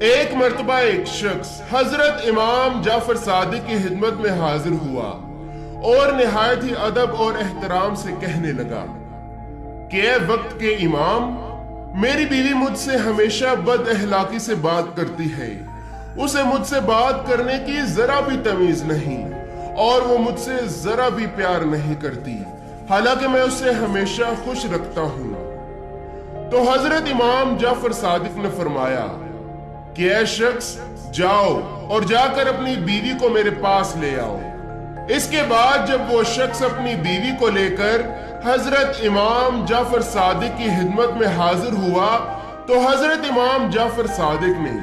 ایک مرتبہ ایک شخص حضرت امام جعفر صادق کی خدمت میں حاضر ہوا اور نہایت ہی ادب اور احترام سے کہنے لگا کہ اے وقت کے امام، میری بیوی مجھ سے ہمیشہ بد اخلاقی سے بات کرتی ہے، اسے مجھ سے بات کرنے کی ذرا بھی تمیز نہیں اور وہ مجھ سے ذرا بھی پیار نہیں کرتی، حالانکہ میں اسے ہمیشہ خوش رکھتا ہوں۔ تو حضرت امام جعفر صادق نے فرمایا کہ اے شخص، جاؤ اور جا کر اپنی بیوی کو میرے پاس لے آؤ۔ اس کے بعد جب وہ شخص اپنی بیوی کو لے کر حضرت امام جعفر صادق کی خدمت میں حاضر ہوا تو حضرت امام جعفر صادق نے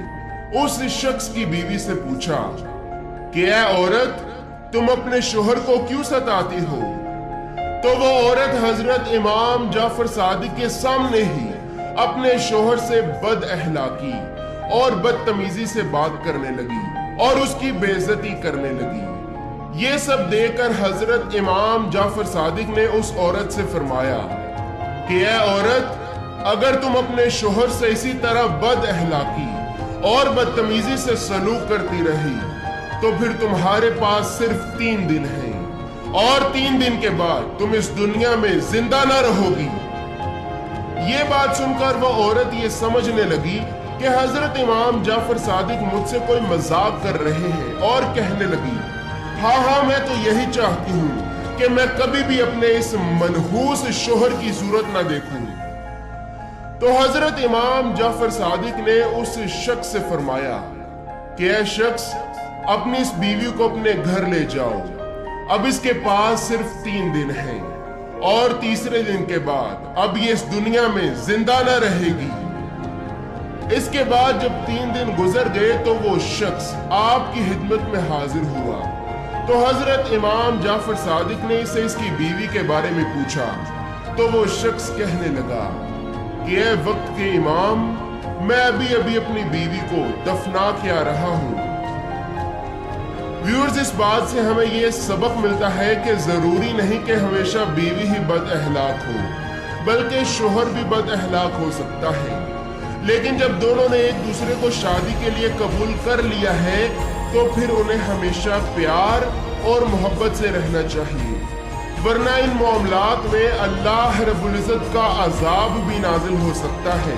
اس شخص کی بیوی سے پوچھا کہ اے عورت، تم اپنے شوہر کو کیوں ستاتی ہو؟ تو وہ عورت حضرت امام جعفر صادق کے سامنے ہی اپنے شوہر سے بد اخلاقی اور بدتمیزی سے بات کرنے لگی اور اس کی بے عزتی کرنے لگی۔ یہ سب دیکھ کر حضرت امام جعفر صادق نے اس عورت سے فرمایا کہ اے عورت، اگر تم اپنے شوہر سے اسی طرح بد اخلاقی اور بدتمیزی سے سلوک کرتی رہی تو پھر تمہارے پاس صرف 3 دن ہیں اور 3 دن کے بعد تم اس دنیا میں زندہ نہ رہو گی۔ یہ بات سن کر وہ عورت یہ سمجھنے لگی کہ حضرت امام جعفر صادق مجھ سے کوئی مذاق کر رہے ہیں اور کہنے لگی، ہاں میں تو یہی چاہتی ہوں کہ میں کبھی بھی اپنے اس منحوس شوہر کی صورت نہ دیکھوں۔ تو حضرت امام جعفر صادق نے اس شخص سے فرمایا کہ اے شخص، اپنی اس بیوی کو اپنے گھر لے جاؤ، اب اس کے پاس صرف 3 دن ہیں اور تیسرے دن کے بعد اب یہ اس دنیا میں زندہ نہ رہے گی۔ اس کے بعد جب 3 دن گزر گئے تو وہ شخص آپ کی خدمت میں حاضر ہوا تو حضرت امام جعفر صادق نے اسے اس کی بیوی کے بارے میں پوچھا تو وہ شخص کہنے لگا کہ اے وقت کے امام، میں ابھی اپنی بیوی کو دفنا کے آ رہا ہوں۔ ویورز، اس بات سے ہمیں یہ سبق ملتا ہے کہ ضروری نہیں کہ ہمیشہ بیوی ہی بد اخلاق ہو، بلکہ شوہر بھی بد اخلاق ہو سکتا ہے، لیکن جب دونوں نے ایک دوسرے کو شادی کے لیے قبول کر لیا ہے تو پھر انہیں ہمیشہ پیار اور محبت سے رہنا چاہیے، ورنہ ان معاملات میں اللہ رب العزت کا عذاب بھی نازل ہو سکتا ہے۔